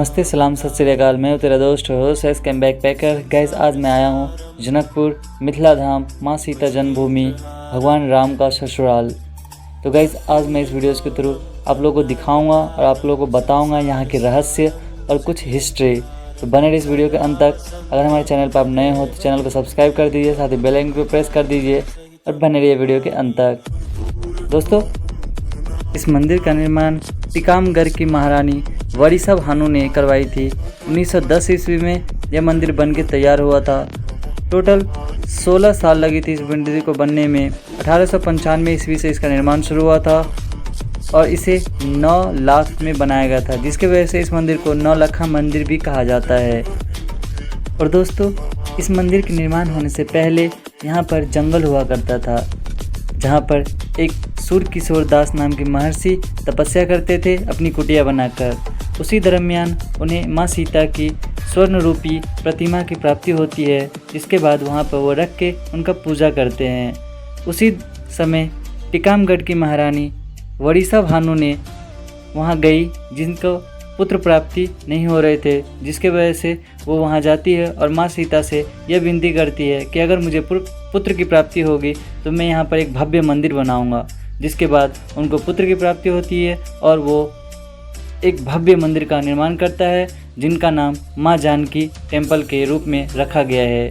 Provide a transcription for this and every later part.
नमस्ते, सलाम, सत श्री अकाल। मैं हूँ तेरा दोस्त होस्ट कैम बैक पैकर। गैस आज मैं आया हूँ जनकपुर मिथिला धाम, माँ सीता जन्मभूमि, भगवान राम का ससुराल। तो गैस आज मैं इस वीडियोज़ के थ्रू आप लोगों को दिखाऊंगा और आप लोगों को बताऊंगा यहाँ के रहस्य और कुछ हिस्ट्री। तो बने रहिए इस वीडियो के अंत तक। अगर हमारे चैनल पर आप नए हो तो चैनल को सब्सक्राइब कर दीजिए, साथ ही बेल आइकन को प्रेस कर दीजिए और बने रहिए वीडियो के अंत तक। दोस्तों, इस मंदिर का निर्माण टीकमगढ़ की महारानी वरिसा भानु ने करवाई थी। 1910 ईस्वी में यह मंदिर बनके तैयार हुआ था। टोटल 16 साल लगी थी इस मंदिर को बनने में। 1895 ईस्वी से इसका निर्माण शुरू हुआ था और इसे 9 लाख में बनाया गया था, जिसके वजह से इस मंदिर को 9 लखा मंदिर भी कहा जाता है। और दोस्तों, इस मंदिर के निर्माण होने से पहले यहाँ पर जंगल हुआ करता था, जहाँ पर एक सूर्यकिशोर दास नाम के महर्षि तपस्या करते थे अपनी कुटिया बनाकर। उसी दरमियान उन्हें माँ सीता की स्वर्ण रूपी प्रतिमा की प्राप्ति होती है, जिसके बाद वहाँ पर वो रख के उनका पूजा करते हैं। उसी समय टीकमगढ़ की महारानी वरिसा भानु ने वहाँ गई, जिनको पुत्र प्राप्ति नहीं हो रहे थे, जिसके वजह से वो वहाँ जाती है और माँ सीता से यह विनती करती है कि अगर मुझे पुत्र की प्राप्ति होगी तो मैं यहाँ पर एक भव्य मंदिर बनाऊँगा। जिसके बाद उनको पुत्र की प्राप्ति होती है और वो एक भव्य मंदिर का निर्माण करता है, जिनका नाम माँ जानकी टेम्पल के रूप में रखा गया है।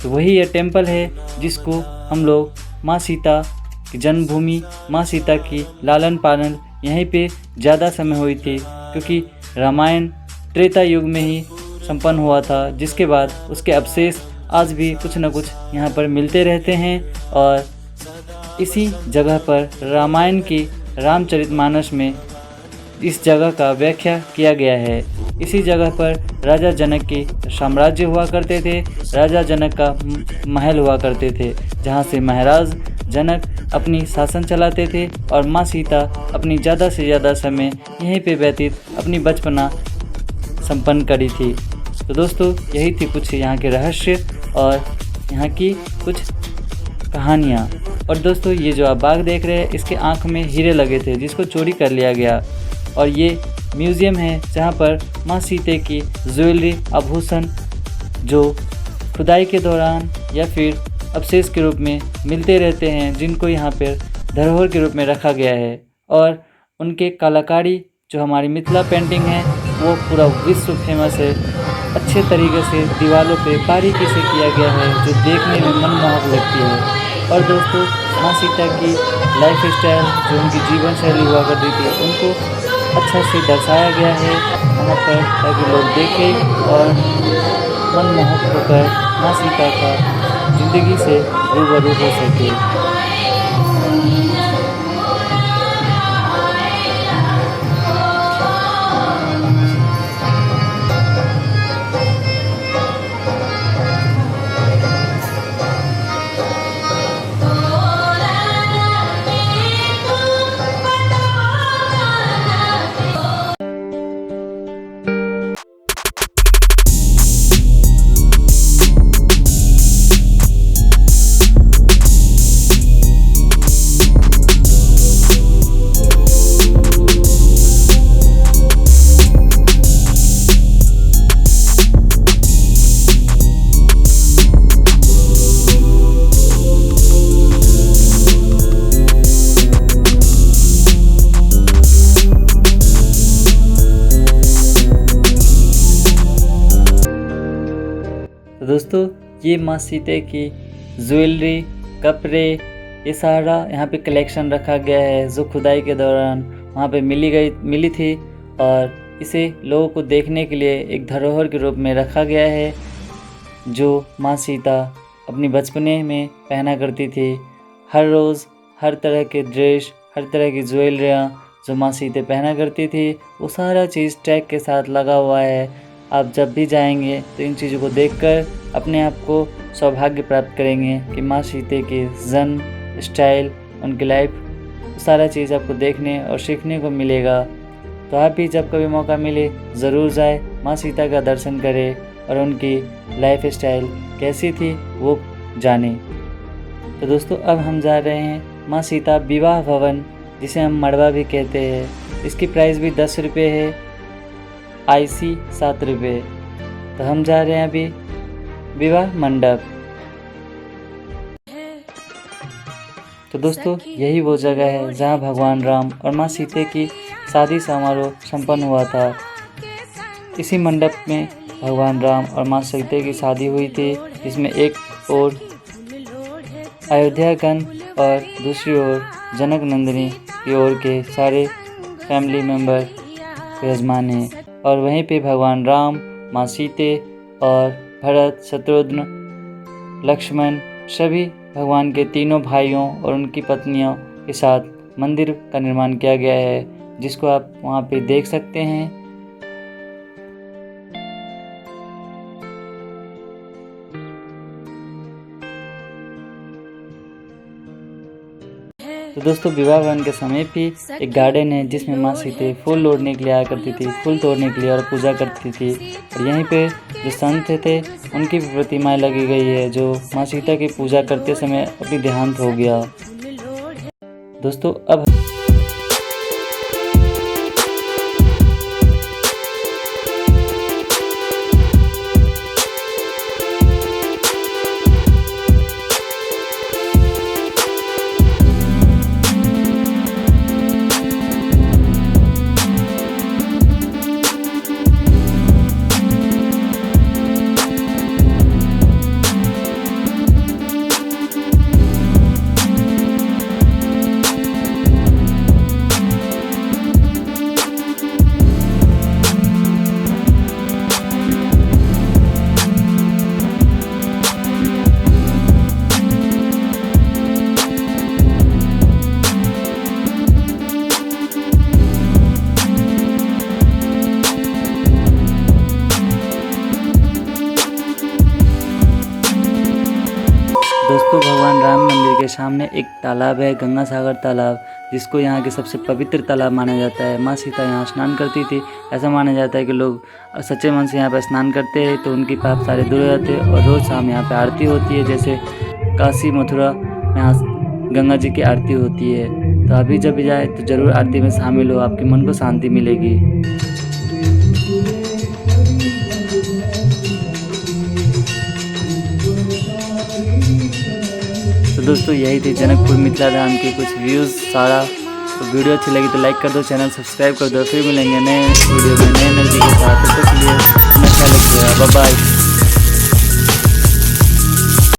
तो वही यह टेम्पल है जिसको हम लोग माँ सीता की जन्मभूमि, माँ सीता की लालन पालन यहीं पे ज़्यादा समय हुई थी, क्योंकि रामायण त्रेता युग में ही संपन्न हुआ था। जिसके बाद उसके अवशेष आज भी कुछ न कुछ यहाँ पर मिलते रहते हैं और इसी जगह पर रामायण की रामचरितमानस में इस जगह का व्याख्या किया गया है। इसी जगह पर राजा जनक के साम्राज्य हुआ करते थे, राजा जनक का महल हुआ करते थे, जहाँ से महाराज जनक अपनी शासन चलाते थे और माँ सीता अपनी ज़्यादा से ज़्यादा समय यहीं पे व्यतीत अपनी बचपना संपन्न करी थी। तो दोस्तों, यही थी कुछ यहाँ के रहस्य और यहाँ की कुछ कहानियाँ। और दोस्तों, ये जो आप बाग देख रहे हैं, इसके आँख में हीरे लगे थे, जिसको चोरी कर लिया गया। और ये म्यूज़ियम है जहाँ पर माँ सीते की ज्वेलरी, आभूषण जो खुदाई के दौरान या फिर अवशेष के रूप में मिलते रहते हैं, जिनको यहाँ पर धरोहर के रूप में रखा गया है। और उनके कलाकारी जो हमारी मिथिला पेंटिंग है, वो पूरा विश्व फेमस है। अच्छे तरीके से दीवारों पे बारीकी से किया गया है, जो देखने में मनमोहक लगती है। और दोस्तों, माँ सीता की लाइफ स्टाइल, जो उनकी जीवन शैली हुआ करती थी, उनको अच्छा से दर्शाया गया है वहाँ पर, ताकि लोग देखें और मनमोहक होकर माँ सीता का ज़िंदगी से रूबरू हो सके। दोस्तों, ये माँ सीता की ज्वेलरी, कपड़े, ये सारा यहाँ पे कलेक्शन रखा गया है, जो खुदाई के दौरान वहाँ पे मिली थी। और इसे लोगों को देखने के लिए एक धरोहर के रूप में रखा गया है, जो माँ सीता अपनी बचपने में पहना करती थी। हर रोज़ हर तरह के ड्रेस, हर तरह की ज्वेलरियाँ जो माँ सीता पहना करती थी, वो सारा चीज़ टैग के साथ लगा हुआ है। आप जब भी जाएंगे तो इन चीज़ों को देखकर अपने आप को सौभाग्य प्राप्त करेंगे कि माँ सीता के जन्म, स्टाइल, उनकी लाइफ, सारा चीज़ आपको देखने और सीखने को मिलेगा। तो आप भी जब कभी मौका मिले ज़रूर जाए, माँ सीता का दर्शन करें और उनकी लाइफ स्टाइल कैसी थी वो जाने। तो दोस्तों, अब हम जा रहे हैं माँ सीता विवाह भवन, जिसे हम मड़वा भी कहते हैं। इसकी प्राइस भी 10 रुपये है। IC 7 रुपये। तो हम जा रहे हैं अभी विवाह मंडप। तो दोस्तों यही वो जगह है जहां भगवान राम और मां सीता की शादी समारोह संपन्न हुआ था। इसी मंडप में भगवान राम और मां सीता की शादी हुई थी, जिसमें एक ओर अयोध्यागण और दूसरी ओर जनक नंदिनी की ओर के सारे फैमिली मेम्बर विराजमान हैं। और वहीं पे भगवान राम, मां सीता और भरत, शत्रुघ्न, लक्ष्मण सभी भगवान के तीनों भाइयों और उनकी पत्नियों के साथ मंदिर का निर्माण किया गया है, जिसको आप वहाँ पे देख सकते हैं। तो दोस्तों विवाह भवन के समीप ही एक गार्डन है, जिसमें माँ सीता फूल लोड़ने के लिए आया करती थी, फूल तोड़ने के लिए और पूजा करती थी। और यहीं पे जो संत थे उनकी भी प्रतिमाएं लगी गई है, जो माँ सीता की पूजा करते समय अभी देहांत हो गया। दोस्तों अब दोस्तों भगवान राम मंदिर के सामने एक तालाब है, गंगा सागर तालाब, जिसको यहाँ के सबसे पवित्र तालाब माना जाता है। माँ सीता यहाँ स्नान करती थी। ऐसा माना जाता है कि लोग सच्चे मन से यहाँ पर स्नान करते हैं तो उनके पाप सारे दूर हो जाते हैं। और रोज़ शाम यहाँ पे आरती होती है, जैसे काशी मथुरा में यहाँ गंगा जी की आरती होती है। तो अभी जब भी जाए तो ज़रूर आरती में शामिल हो, आपके मन को शांति मिलेगी। तो दोस्तों यही थी जनकपुर मिथिला धाम के कुछ व्यूज़ सारा। तो वीडियो अच्छी लगी तो लाइक कर दो, चैनल सब्सक्राइब कर दो। फिर मिलेंगे नए वीडियो में नए एनर्जी के साथ। तो इसलिए अपना ख्याल रखिएगा। Bye bye.